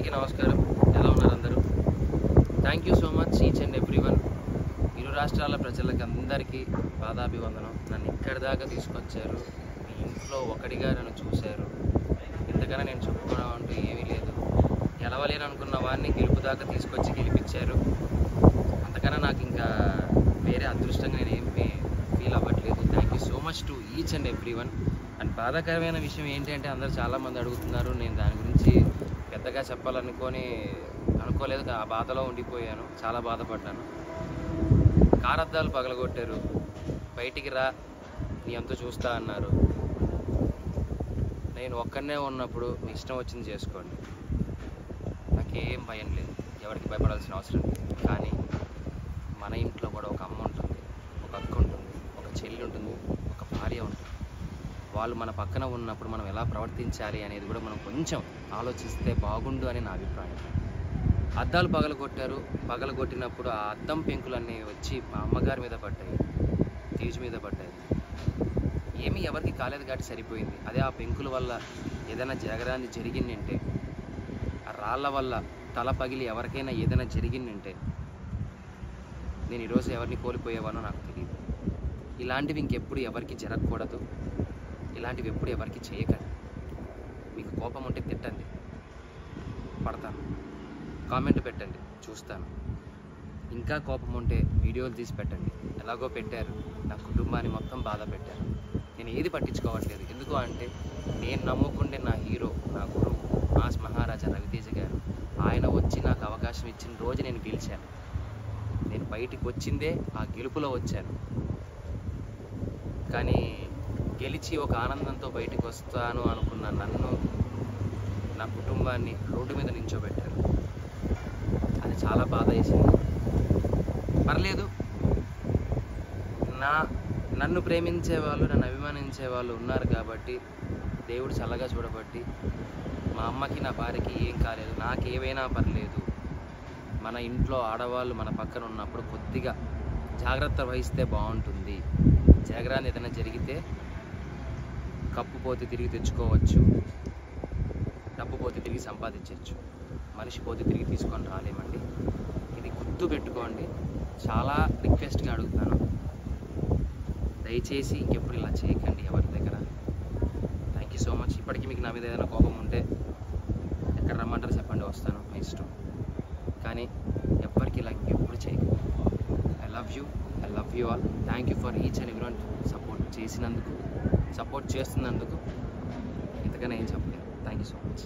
అందరికీ నమస్కారం. ఎలా ఉన్నారు అందరూ? Thank you so much each and everyone. ఇరు రాష్ట్రాల ప్రజలకి అందరికీ పాదాభివందనం. నన్ను ఇక్కడి దాకా తీసుకొచ్చారు. మీ ఇంట్లో ఒకటిగా నన్ను చూశారు. ఇంతకన్నా నేను చెప్పుకోవడం అంటూ ఏమీ లేదు. గెలవలేను అనుకున్న వాడిని గెలుపు దాకా తీసుకొచ్చి గెలిపించారు. అంతకన్నా నాకు ఇంకా వేరే అదృష్టంగా నేను ఏం ఫీల్ అవ్వట్లేదు. Thank you so much to each and everyone. And బాధాకరమైన విషయం ఏంటంటే అందరూ చాలామంది అడుగుతున్నారు. నేను దాని గురించి పెద్దగా అనుకోలేదు. ఆ బాధలో ఉండిపోయాను. చాలా బాధపడ్డాను. కారద్దాలు పగలగొట్టారు. బయటికి రా, నీ అంతా చూస్తా అన్నారు. నేను ఒక్కనే ఉన్నప్పుడు మీ ఇష్టం వచ్చింది చేసుకోండి, నాకేం భయం లేదు, ఎవరికి భయపడాల్సిన అవసరం లేదు. కానీ మన ఇంట్లో కూడా ఒక అమ్మ ఉంటుంది, ఒక అక్క ఉంటుంది, ఒక చెల్లి ఉంటుంది, ఒక భార్య ఉంటుంది. వాళ్ళు మన పక్కన ఉన్నప్పుడు మనం ఎలా ప్రవర్తించాలి అనేది కూడా మనం కొంచెం ఆలోచిస్తే బాగుండు అని నా అభిప్రాయం. అద్దాలు పగలగొట్టినప్పుడు ఆ అద్దం పెంకులన్నీ వచ్చి మా అమ్మగారి మీద పడ్డాయి, తీజు మీద పడ్డాయి. ఏమీ ఎవరికి కాలేదు కాబట్టి సరిపోయింది. అదే ఆ పెంకుల వల్ల ఏదైనా జరగరాని జరిగిందంటే, ఆ రాళ్ళ వల్ల తల పగిలి ఎవరికైనా ఏదైనా జరిగిందంటే నేను ఈరోజు ఎవరిని కోల్పోయేవానో నాకు తెలియదు. ఇలాంటివి ఇంకెప్పుడు ఎవరికి జరగకూడదు. ఇలాంటివి ఎప్పుడు ఎవరికి చేయకండి. మీకు కోపం ఉంటే తిట్టండి, పడతాను. కామెంట్ పెట్టండి, చూస్తాను. ఇంకా కోపం ఉంటే వీడియోలు తీసి పెట్టండి. ఎలాగో పెట్టారు, నా కుటుంబాన్ని మొత్తం బాధ పెట్టారు. నేను ఏది పట్టించుకోవట్లేదు. ఎందుకు అంటే నేను నమ్ముకుంటే నా హీరో, నా గురువు మాస్ మహారాజా రవితేజ గారు, ఆయన వచ్చి నాకు అవకాశం ఇచ్చిన రోజు నేను గెలిచాను. నేను బయటికి వచ్చిందే ఆ గెలుపులో వచ్చాను. కానీ గెలిచి ఒక ఆనందంతో బయటికి వస్తాను అనుకున్న నన్ను, నా కుటుంబాన్ని రోడ్డు మీద నించోబెట్టారు. అది చాలా బాధ వేసింది. పర్లేదు, నన్ను ప్రేమించే వాళ్ళు, నన్ను అభిమానించే వాళ్ళు ఉన్నారు కాబట్టి దేవుడు చల్లగా చూడబట్టి మా అమ్మకి, నా భార్యకి ఏం కాలేదు. నాకేవైనా పర్లేదు. మన ఇంట్లో ఆడవాళ్ళు మన పక్కన ఉన్నప్పుడు కొద్దిగా జాగ్రత్త వహిస్తే బాగుంటుంది. జరగరాని ఏదైనా జరిగితే కప్పు పోతే తిరిగి తెచ్చుకోవచ్చు, డబ్బు పోతే తిరిగి సంపాదించవచ్చు, మనిషి పోతే తిరిగి తీసుకొని రాలేమండి. ఇది గుర్తు పెట్టుకోండి. చాలా రిక్వెస్ట్గా అడుగుతున్నాను, దయచేసి ఇంకెప్పుడు ఇలా చేయకండి ఎవరి దగ్గర. Thank you so much. ఇప్పటికీ మీకు నా మీద ఏదైనా కోపం ఉంటే ఎక్కడ రమ్మంటారు చెప్పండి, వస్తాను, మీ ఇష్టం. కానీ ఎవ్వరికి ఇలా ఇంకెప్పుడు చేయకండి. I love you all. Thank you for each and everyone support చేస్తున్నందుకు. ఇంతకన్నా ఏం చెప్పలేదు. Thank you so much.